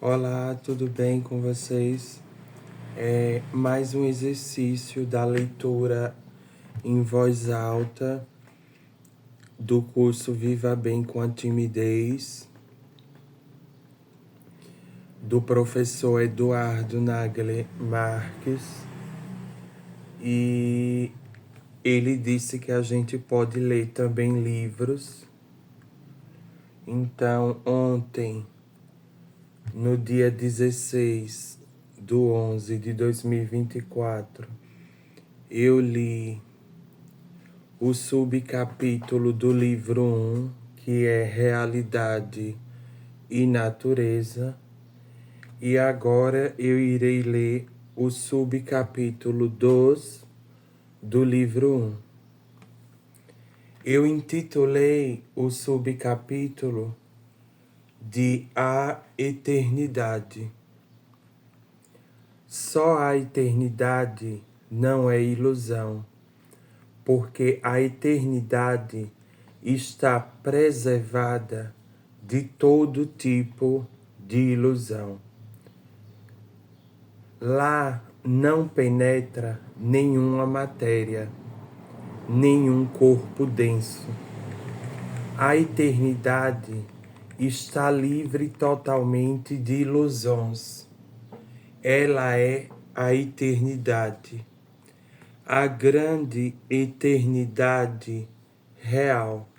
Olá, tudo bem com vocês? Mais um exercício da leitura em voz alta do curso Viva Bem com a Timidez, do professor Eduardo Nagler Marques. E ele disse que a gente pode ler também livros. Então, ontem, no dia 16/11/2024, eu li o subcapítulo do livro 1, que é Realidade e Natureza, e agora eu irei ler o subcapítulo 2 do livro 1. Eu intitulei o subcapítulo de A Eternidade. Só a eternidade não é ilusão, porque a eternidade está preservada de todo tipo de ilusão. Lá não penetra nenhuma matéria, nenhum corpo denso. A eternidade está livre totalmente de ilusões. Ela é a eternidade, a grande eternidade real.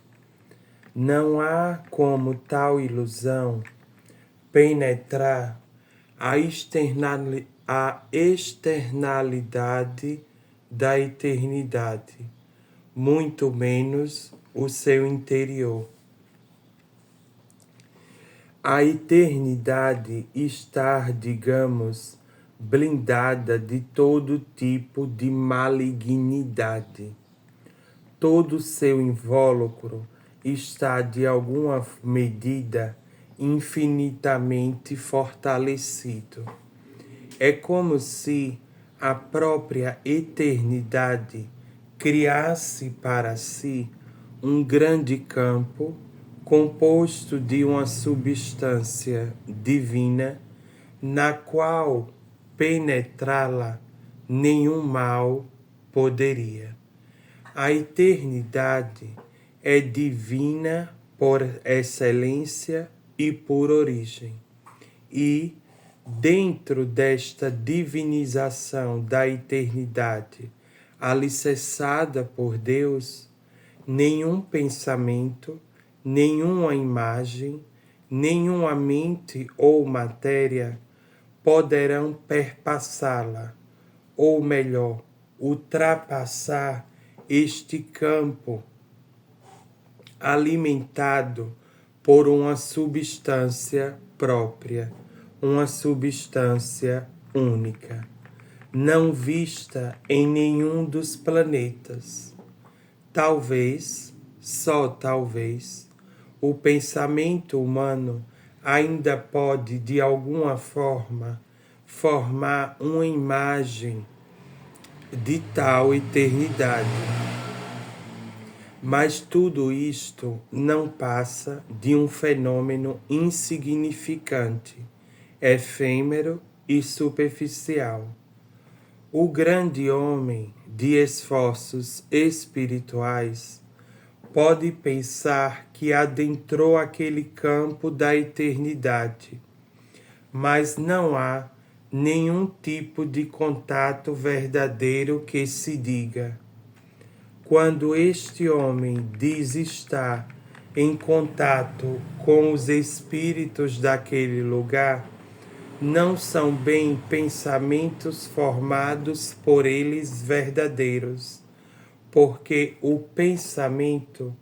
Não há como tal ilusão penetrar a externalidade da eternidade, muito menos o seu interior. A eternidade está, digamos, blindada de todo tipo de malignidade. Todo seu invólucro está, de alguma medida, infinitamente fortalecido. É como se a própria eternidade criasse para si um grande campo composto de uma substância divina, na qual penetrá-la nenhum mal poderia. A eternidade é divina por excelência e por origem. E, dentro desta divinização da eternidade, alicerçada por Deus, nenhum pensamento, nenhuma imagem, nenhuma mente ou matéria poderão perpassá-la, ou melhor, ultrapassar este campo alimentado por uma substância própria, uma substância única, não vista em nenhum dos planetas. Talvez, só talvez, o pensamento humano ainda pode, de alguma forma, formar uma imagem de tal eternidade. Mas tudo isto não passa de um fenômeno insignificante, efêmero e superficial. O grande homem de esforços espirituais pode pensar que adentrou aquele campo da eternidade, mas não há nenhum tipo de contato verdadeiro que se diga. Quando este homem diz estar em contato com os espíritos daquele lugar, não são bem pensamentos formados por eles verdadeiros, porque o pensamento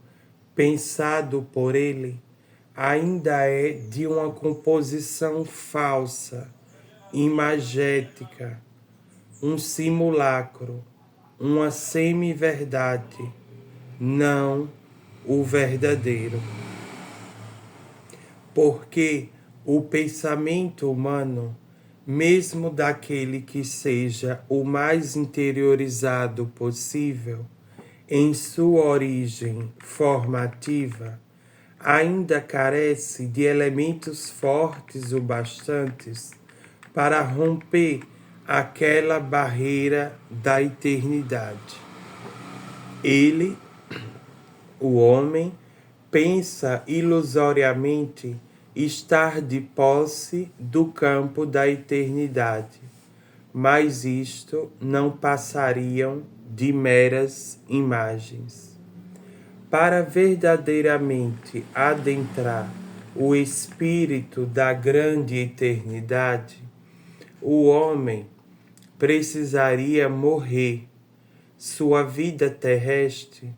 pensado por ele ainda é de uma composição falsa, imagética, um simulacro, uma semi-verdade, não o verdadeiro. Porque o pensamento humano, mesmo daquele que seja o mais interiorizado possível, em sua origem formativa, ainda carece de elementos fortes o bastantes para romper aquela barreira da eternidade. Ele, o homem, pensa ilusoriamente estar de posse do campo da eternidade, mas isto não passariam de meras imagens. Para verdadeiramente adentrar o espírito da grande eternidade, o homem precisaria morrer. Sua vida terrestre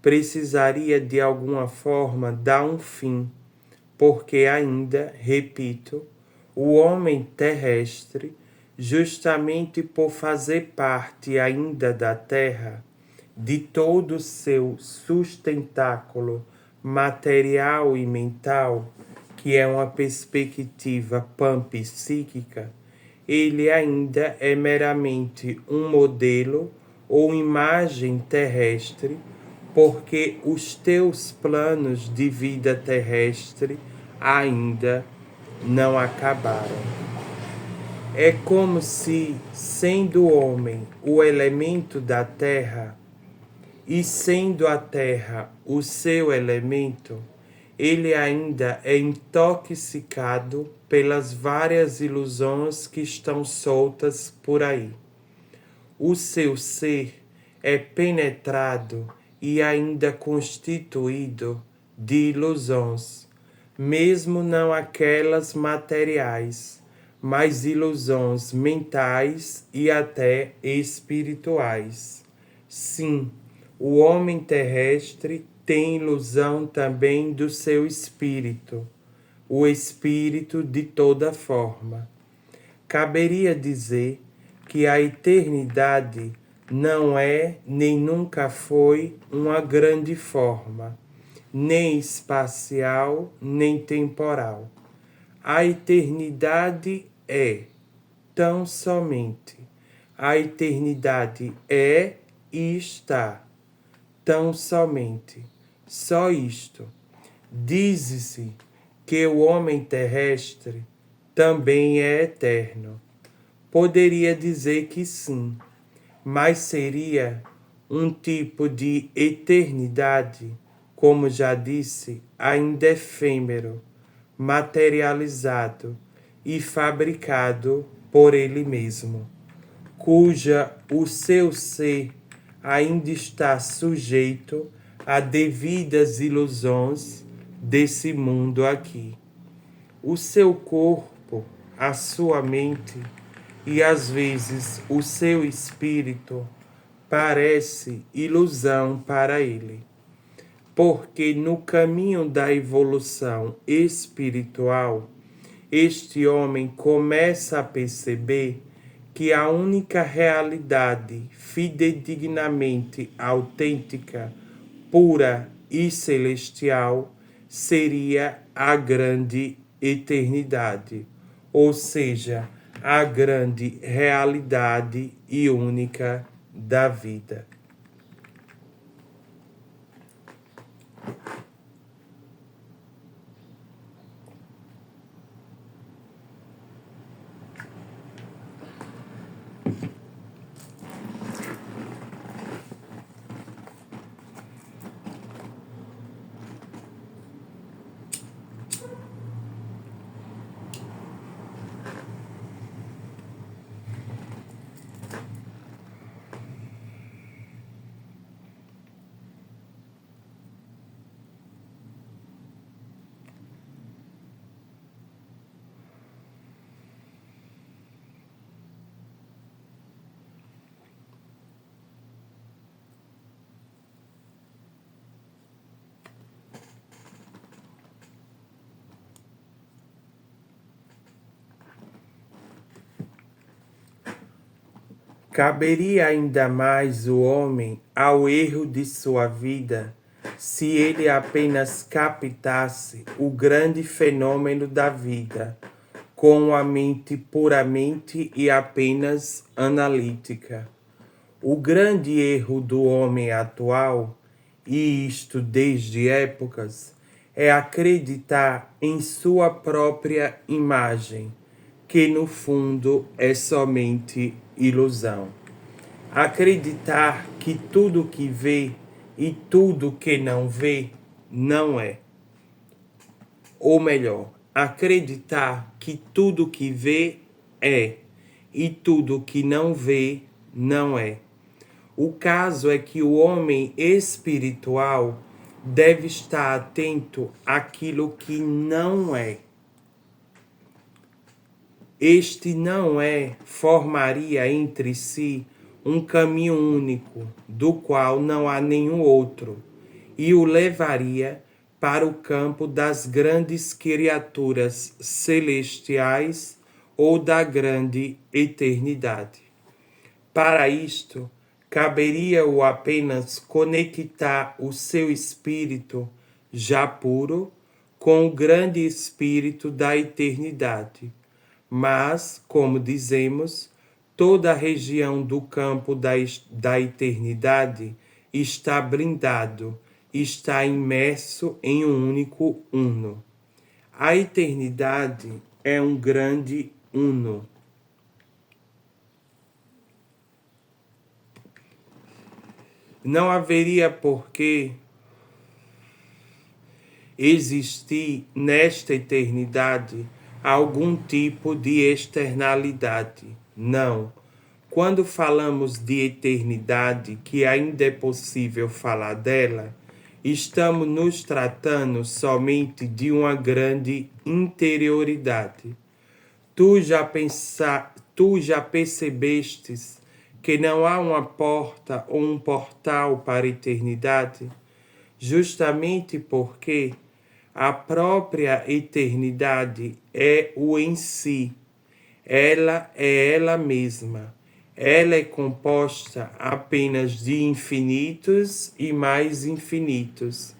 precisaria de alguma forma dar um fim, porque ainda, repito, o homem terrestre, justamente por fazer parte ainda da terra, de todo o seu sustentáculo material e mental, que é uma perspectiva panpsíquica, ele ainda é meramente um modelo ou imagem terrestre, porque os teus planos de vida terrestre ainda não acabaram. É como se, sendo o homem o elemento da terra, e sendo a terra o seu elemento, ele ainda é intoxicado pelas várias ilusões que estão soltas por aí. O seu ser é penetrado e ainda constituído de ilusões, mesmo não aquelas materiais, mas ilusões mentais e até espirituais. Sim, o homem terrestre tem ilusão também do seu espírito, o espírito de toda forma. Caberia dizer que a eternidade não é nem nunca foi uma grande forma, nem espacial, nem temporal. A eternidade é tão somente. A eternidade é e está. Tão somente. Só isto. Diz-se que o homem terrestre também é eterno. Poderia dizer que sim, mas seria um tipo de eternidade, como já disse, ainda efêmero, materializado e fabricado por ele mesmo, cuja o seu ser ainda está sujeito a devidas ilusões desse mundo aqui. O seu corpo, a sua mente e às vezes o seu espírito parece ilusão para ele, porque no caminho da evolução espiritual, este homem começa a perceber que a única realidade fidedignamente autêntica, pura e celestial seria a grande eternidade, ou seja, a grande realidade e única da vida. Caberia ainda mais o homem ao erro de sua vida se ele apenas captasse o grande fenômeno da vida com a mente puramente e apenas analítica. O grande erro do homem atual e isto desde épocas, é acreditar em sua própria imagem, que no fundo é somente ilusão. Acreditar que tudo que vê e tudo que não vê não é. Ou melhor, acreditar que tudo que vê é e tudo que não vê não é. O caso é que o homem espiritual deve estar atento àquilo que não é. Este não é formaria entre si um caminho único, do qual não há nenhum outro, e o levaria para o campo das grandes criaturas celestiais ou da grande eternidade. Para isto, caberia-o apenas conectar o seu espírito, já puro, com o grande espírito da eternidade. Mas, como dizemos, toda a região do campo da eternidade está blindado, está imerso em um único uno. A eternidade é um grande uno. Não haveria por que existir nesta eternidade algum tipo de externalidade. Não. Quando falamos de eternidade, que ainda é possível falar dela, estamos nos tratando somente de uma grande interioridade. Tu já percebestes que não há uma porta ou um portal para a eternidade? Justamente porque a própria eternidade é o em si. Ela é ela mesma. Ela é composta apenas de infinitos e mais infinitos,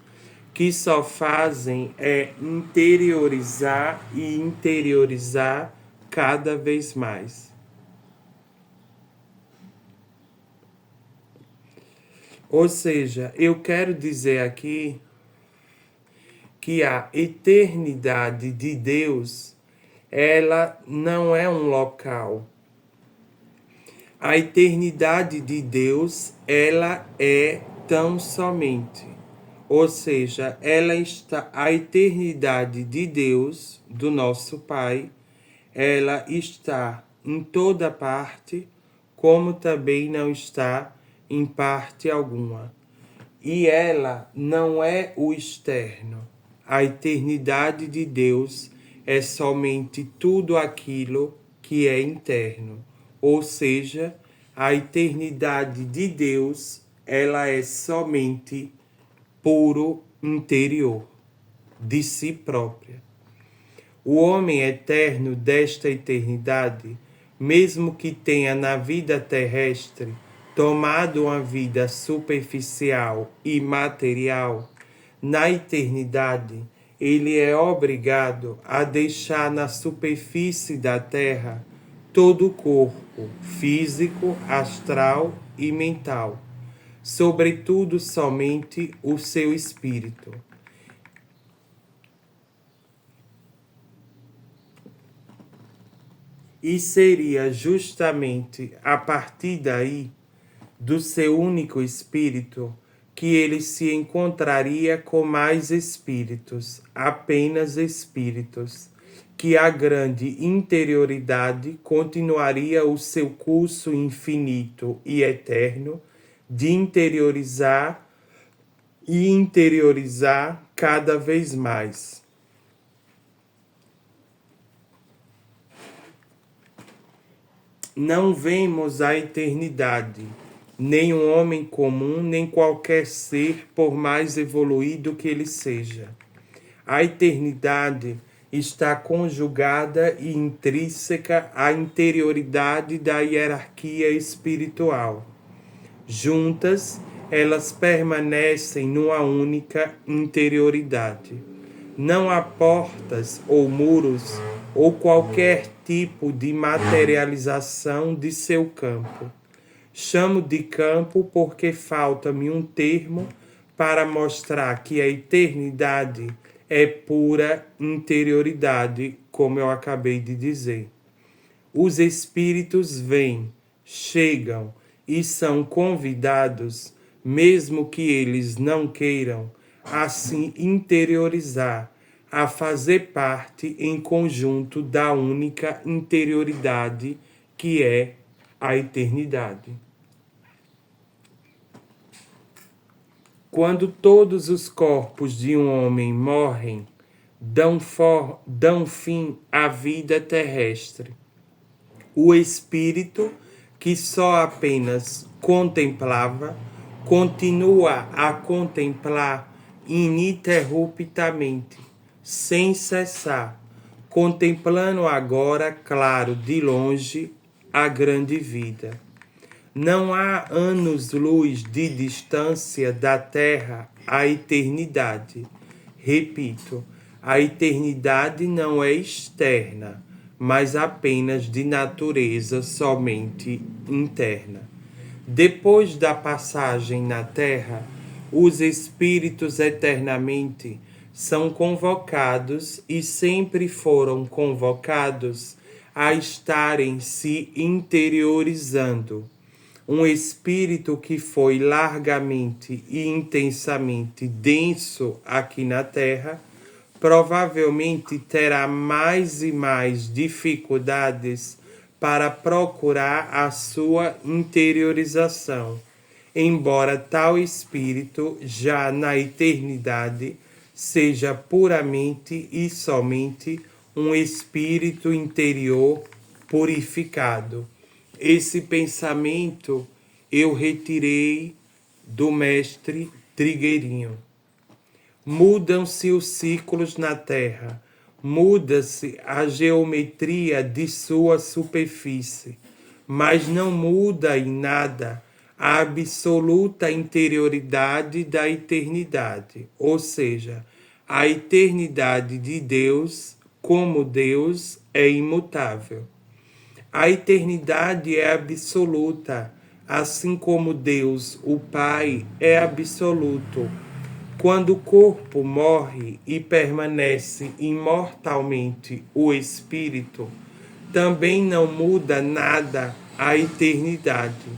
que só fazem interiorizar e interiorizar cada vez mais. Ou seja, eu quero dizer aqui que a eternidade de Deus, ela não é um local. A eternidade de Deus, ela é tão somente. Ou seja, a eternidade de Deus, do nosso Pai, ela está em toda parte, como também não está em parte alguma. E ela não é o externo. A eternidade de Deus é somente tudo aquilo que é interno. Ou seja, a eternidade de Deus, ela é somente puro interior, de si própria. O homem eterno desta eternidade, mesmo que tenha na vida terrestre tomado uma vida superficial e material, na eternidade ele é obrigado a deixar na superfície da terra todo o corpo físico, astral e mental, sobretudo somente o seu espírito. E seria justamente a partir daí, do seu único espírito, que ele se encontraria com mais espíritos, apenas espíritos, que a grande interioridade continuaria o seu curso infinito e eterno de interiorizar e interiorizar cada vez mais. Não vemos a eternidade, nem um homem comum, nem qualquer ser, por mais evoluído que ele seja. A eternidade está conjugada e intrínseca à interioridade da hierarquia espiritual. Juntas, elas permanecem numa única interioridade. Não há portas ou muros ou qualquer tipo de materialização de seu campo. Chamo de campo porque falta-me um termo para mostrar que a eternidade é pura interioridade, como eu acabei de dizer. Os espíritos vêm, chegam e são convidados, mesmo que eles não queiram, a se interiorizar, a fazer parte em conjunto da única interioridade que é a eternidade. Quando todos os corpos de um homem morrem, dão fim à vida terrestre. O espírito, que só apenas contemplava, continua a contemplar ininterruptamente, sem cessar, contemplando agora, claro, de longe, a grande vida. Não há anos-luz de distância da Terra à eternidade. Repito, a eternidade não é externa, mas apenas de natureza somente interna. Depois da passagem na Terra, os espíritos eternamente são convocados e sempre foram convocados a estarem se interiorizando. Um espírito que foi largamente e intensamente denso aqui na Terra, provavelmente terá mais e mais dificuldades para procurar a sua interiorização, embora tal espírito, já na eternidade, seja puramente e somente um espírito interior purificado. Esse pensamento eu retirei do mestre Trigueirinho. Mudam-se os ciclos na Terra, muda-se a geometria de sua superfície, mas não muda em nada a absoluta interioridade da eternidade, ou seja, a eternidade de Deus, como Deus é imutável. A eternidade é absoluta, assim como Deus, o Pai, é absoluto. Quando o corpo morre e permanece imortalmente o espírito, também não muda nada a eternidade,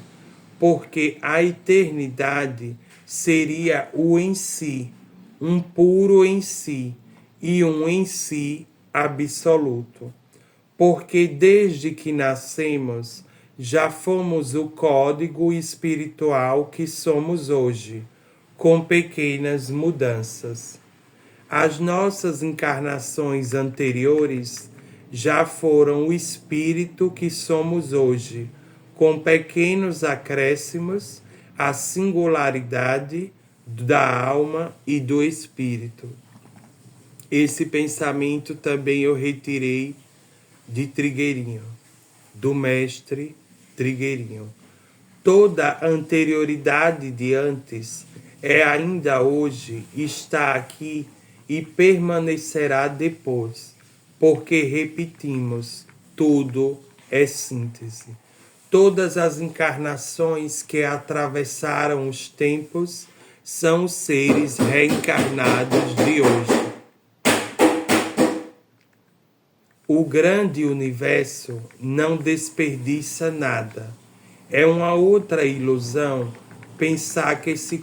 porque a eternidade seria o em si, um puro em si e um em si absoluto. Porque desde que nascemos, já fomos o código espiritual que somos hoje, com pequenas mudanças. As nossas encarnações anteriores já foram o espírito que somos hoje, com pequenos acréscimos à singularidade da alma e do espírito. Esse pensamento também eu retirei de Trigueirinho, do mestre Trigueirinho. Toda a anterioridade de antes é ainda hoje, está aqui e permanecerá depois, porque repetimos, tudo é síntese. Todas as encarnações que atravessaram os tempos são os seres reencarnados de hoje. O grande universo não desperdiça nada. É uma outra ilusão pensar que se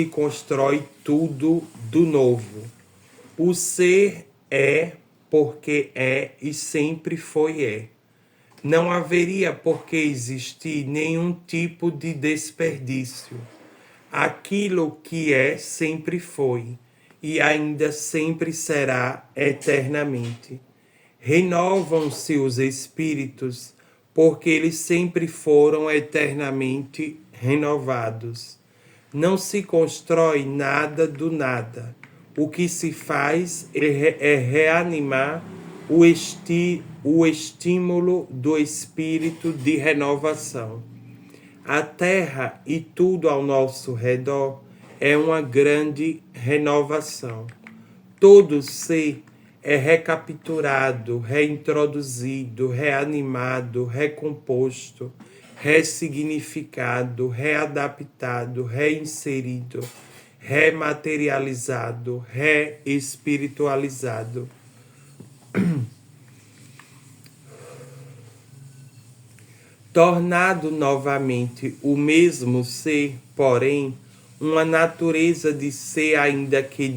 constrói tudo do novo. O ser é porque é e sempre foi é. Não haveria por que existir nenhum tipo de desperdício. Aquilo que é sempre foi e ainda sempre será eternamente. Renovam-se os espíritos porque eles sempre foram eternamente renovados. Não se constrói nada do nada. O que se faz é reanimar o estímulo do espírito de renovação. A Terra e tudo ao nosso redor é uma grande renovação. Todo ser é recapturado, reintroduzido, reanimado, recomposto, ressignificado, readaptado, reinserido, rematerializado, reespiritualizado. Tornado novamente o mesmo ser, porém, uma natureza de ser ainda que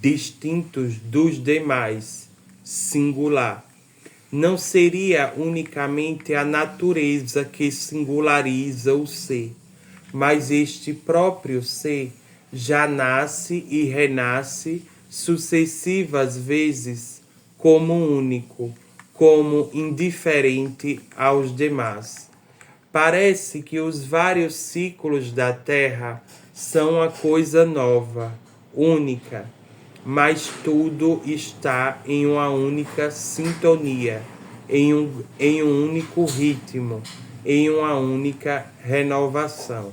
distintos dos demais, singular. Não seria unicamente a natureza que singulariza o ser, mas este próprio ser já nasce e renasce sucessivas vezes como único, como indiferente aos demais. Parece que os vários ciclos da Terra são uma coisa nova, única, mas tudo está em uma única sintonia, em um único ritmo, em uma única renovação.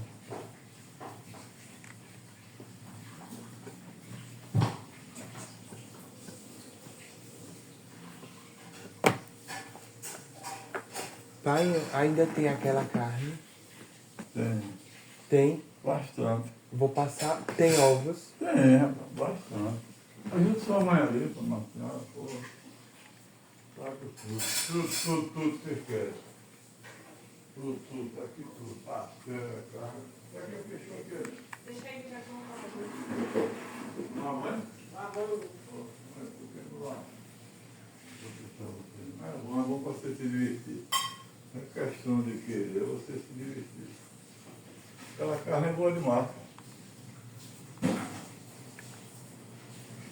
Pai, ainda tem aquela carne? Tem. Tem? Bastante. Vou passar. Tem ovos? Tem, rapaz, bastante. A gente só vai ali para matar, pô. Saca tudo que você quer. Tudo, tá aqui tudo. Pastel, carne. Sabe que fechou aqui? Deixa aí que já vamos. Mamãe? Lavando. É bom para você se divertir. Não é questão de querer, é você se divertir. Aquela carne é boa demais.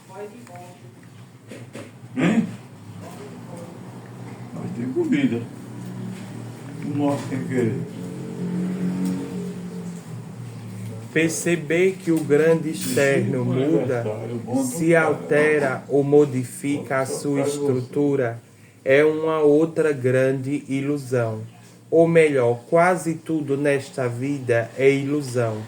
Vai de volta. Hein? Mas tem comida. Não mostra quem querer. Perceber que o grande externo muda, se altera ou modifica a sua estrutura, é uma outra grande ilusão. Ou melhor, quase tudo nesta vida é ilusão.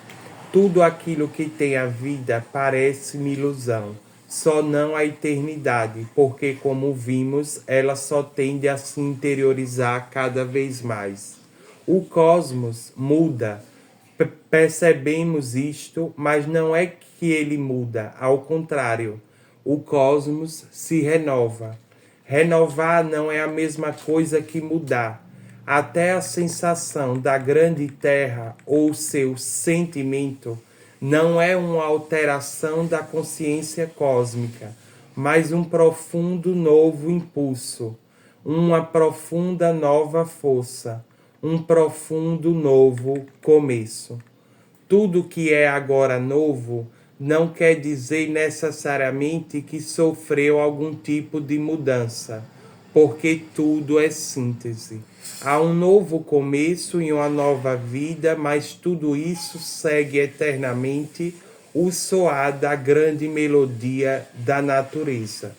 Tudo aquilo que tem a vida parece-me ilusão. Só não a eternidade, porque, como vimos, ela só tende a se interiorizar cada vez mais. O cosmos muda. Percebemos isto, mas não é que ele muda, ao contrário, o cosmos se renova. Renovar não é a mesma coisa que mudar. Até a sensação da grande terra ou seu sentimento não é uma alteração da consciência cósmica, mas um profundo novo impulso, uma profunda nova força, um profundo novo começo. Tudo que é agora novo não quer dizer necessariamente que sofreu algum tipo de mudança, porque tudo é síntese. Há um novo começo e uma nova vida, mas tudo isso segue eternamente o soar da grande melodia da natureza.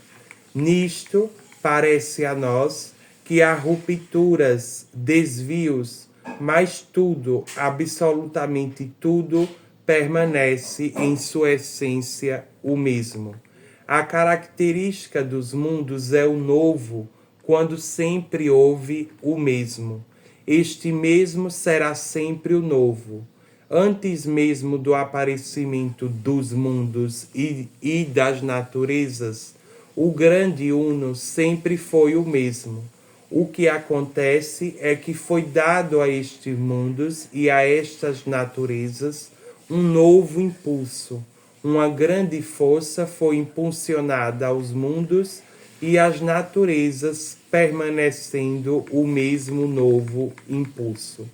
Nisto, parece a nós que há rupturas, desvios, mas tudo, absolutamente tudo, permanece em sua essência o mesmo. A característica dos mundos é o novo, quando sempre houve o mesmo. Este mesmo será sempre o novo. Antes mesmo do aparecimento dos mundos e das naturezas, o grande Uno sempre foi o mesmo. O que acontece é que foi dado a estes mundos e a estas naturezas um novo impulso. Uma grande força foi impulsionada aos mundos e às naturezas, permanecendo o mesmo novo impulso.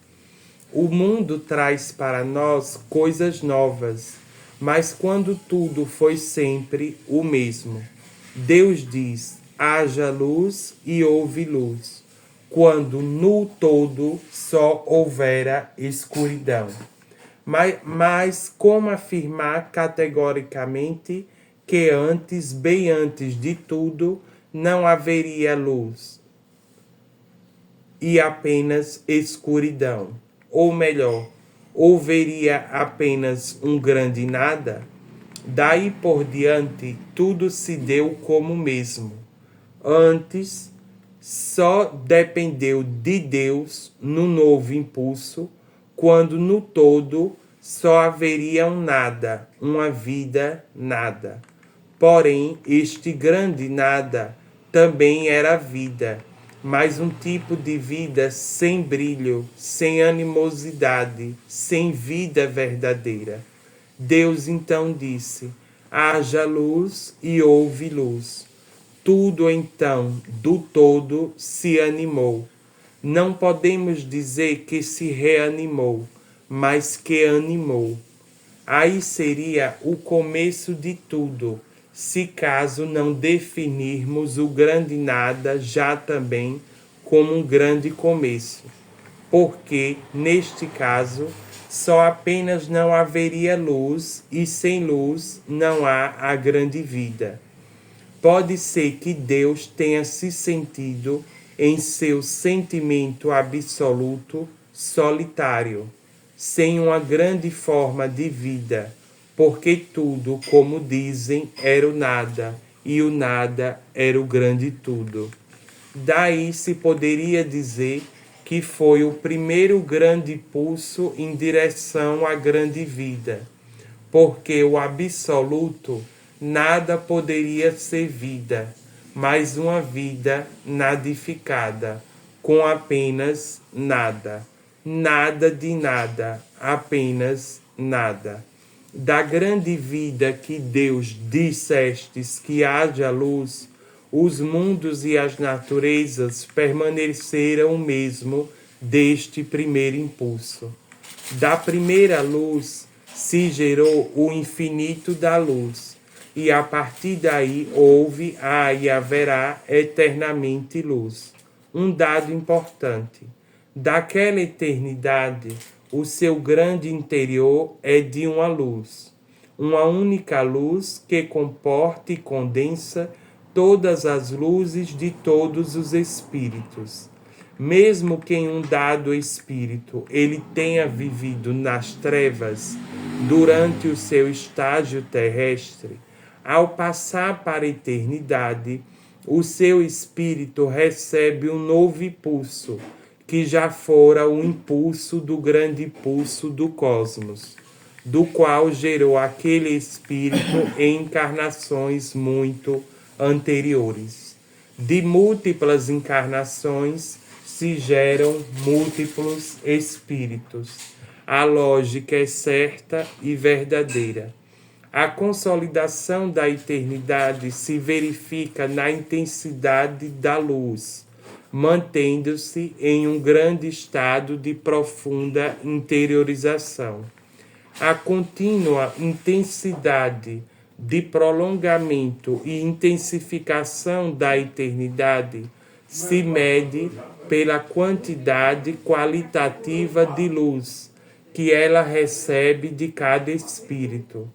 O mundo traz para nós coisas novas, mas quando tudo foi sempre o mesmo. Deus diz: haja luz e houve luz, quando no todo só houvera escuridão. Mas como afirmar categoricamente que antes, bem antes de tudo, não haveria luz e apenas escuridão? Ou melhor, houveria apenas um grande nada? Daí por diante, tudo se deu como mesmo. Antes, só dependeu de Deus no novo impulso, quando no todo só haveria um nada, uma vida nada. Porém, este grande nada também era vida, mas um tipo de vida sem brilho, sem animosidade, sem vida verdadeira. Deus então disse: haja luz, e houve luz. Tudo então, do todo, se animou. Não podemos dizer que se reanimou, mas que animou. Aí seria o começo de tudo, se caso não definirmos o grande nada já também como um grande começo. Porque, neste caso, só apenas não haveria luz, e sem luz não há a grande vida. Pode ser que Deus tenha se sentido em seu sentimento absoluto solitário, sem uma grande forma de vida, porque tudo, como dizem, era o nada, e o nada era o grande tudo. Daí se poderia dizer que foi o primeiro grande impulso em direção à grande vida, porque o absoluto nada poderia ser vida, mas uma vida nadificada, com apenas nada. Nada de nada, apenas nada. Da grande vida que Deus dissestes que haja luz, os mundos e as naturezas permaneceram o mesmo deste primeiro impulso. Da primeira luz se gerou o infinito da luz, e a partir daí houve, há e haverá eternamente luz. Um dado importante: daquela eternidade, o seu grande interior é de uma luz, uma única luz que comporta e condensa todas as luzes de todos os espíritos. Mesmo que em um dado espírito ele tenha vivido nas trevas durante o seu estágio terrestre, ao passar para a eternidade, o seu espírito recebe um novo impulso, que já fora o impulso do grande impulso do cosmos, do qual gerou aquele espírito em encarnações muito anteriores. De múltiplas encarnações se geram múltiplos espíritos. A lógica é certa e verdadeira. A consolidação da eternidade se verifica na intensidade da luz, mantendo-se em um grande estado de profunda interiorização. A contínua intensidade de prolongamento e intensificação da eternidade se mede pela quantidade qualitativa de luz que ela recebe de cada espírito.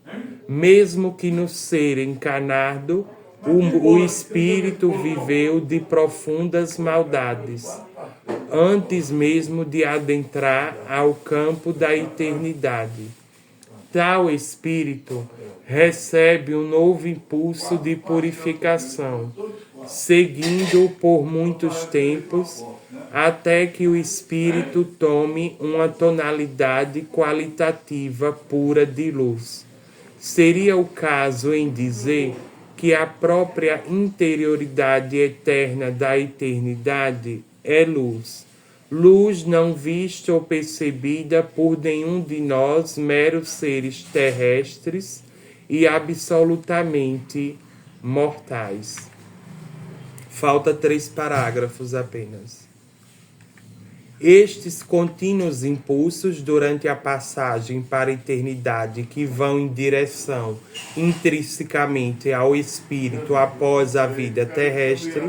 Mesmo que no ser encarnado, o espírito viveu de profundas maldades, antes mesmo de adentrar ao campo da eternidade. Tal espírito recebe um novo impulso de purificação, seguindo-o por muitos tempos, até que o espírito tome uma tonalidade qualitativa pura de luz. Seria o caso em dizer que a própria interioridade eterna da eternidade é luz. Luz não vista ou percebida por nenhum de nós, meros seres terrestres e absolutamente mortais. Falta 3 parágrafos apenas. Estes contínuos impulsos durante a passagem para a eternidade, que vão em direção intrinsecamente ao espírito após a vida terrestre,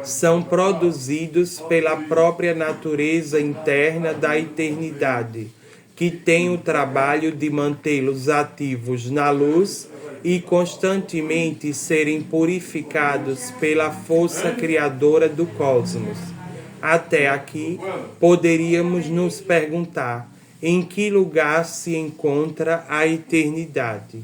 são produzidos pela própria natureza interna da eternidade, que tem o trabalho de mantê-los ativos na luz e constantemente serem purificados pela força criadora do cosmos. Até aqui, poderíamos nos perguntar em que lugar se encontra a eternidade.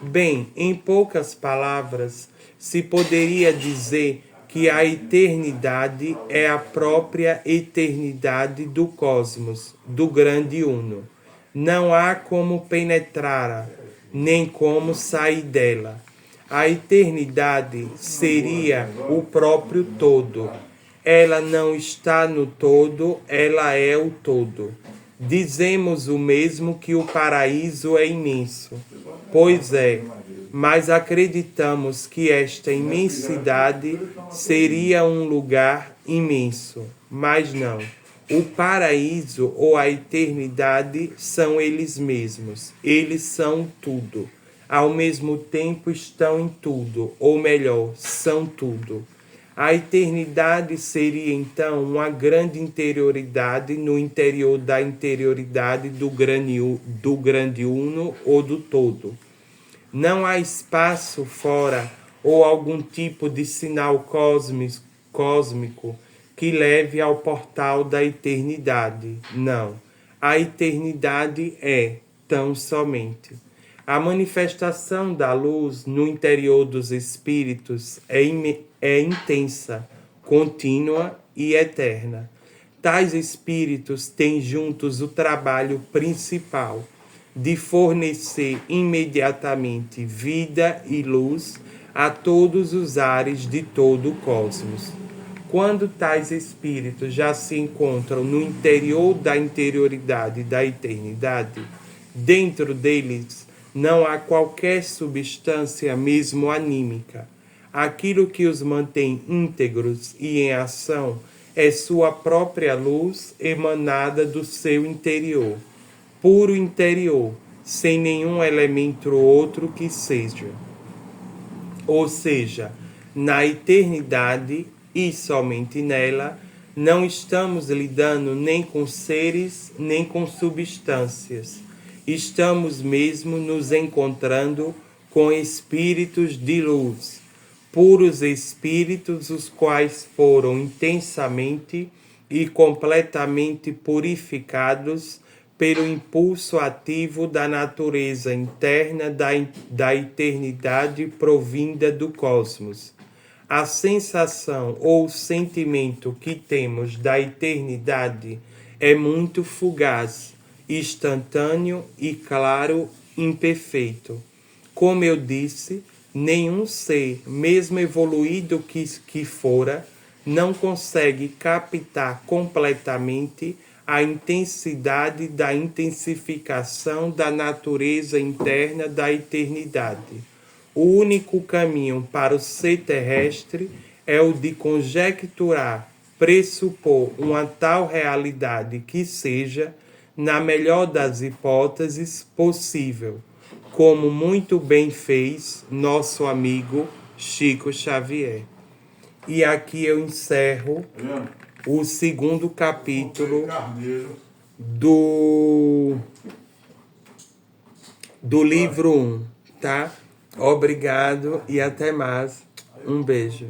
Bem, em poucas palavras, se poderia dizer que a eternidade é a própria eternidade do cosmos, do grande Uno. Não há como penetrá-la, nem como sair dela. A eternidade seria o próprio todo. Ela não está no todo, ela é o todo. Dizemos o mesmo que o paraíso é imenso. Pois é, mas acreditamos que esta imensidade seria um lugar imenso. Mas não. O paraíso ou a eternidade são eles mesmos. Eles são tudo. Ao mesmo tempo estão em tudo, ou melhor, são tudo. A eternidade seria então uma grande interioridade no interior da interioridade do grande Uno ou do todo. Não há espaço fora ou algum tipo de sinal cósmico que leve ao portal da eternidade. Não. A eternidade é tão somente. A manifestação da luz no interior dos espíritos é intensa, contínua e eterna. Tais espíritos têm juntos o trabalho principal de fornecer imediatamente vida e luz a todos os ares de todo o cosmos. Quando tais espíritos já se encontram no interior da interioridade da eternidade, dentro deles não há qualquer substância, mesmo anímica. Aquilo que os mantém íntegros e em ação é sua própria luz emanada do seu interior, puro interior, sem nenhum elemento outro que seja. Ou seja, na eternidade e somente nela, não estamos lidando nem com seres, nem com substâncias. Estamos mesmo nos encontrando com espíritos de luz, puros espíritos, os quais foram intensamente e completamente purificados pelo impulso ativo da natureza interna da eternidade provinda do cosmos. A sensação ou sentimento que temos da eternidade é muito fugaz, instantâneo e claro, imperfeito. Como eu disse, nenhum ser, mesmo evoluído que fora, não consegue captar completamente a intensidade da intensificação da natureza interna da eternidade. O único caminho para o ser terrestre é o de conjecturar, pressupor uma tal realidade que seja, na melhor das hipóteses, possível, como muito bem fez nosso amigo Chico Xavier. E aqui eu encerro o segundo capítulo do livro 1, tá? Obrigado e até mais. Um beijo.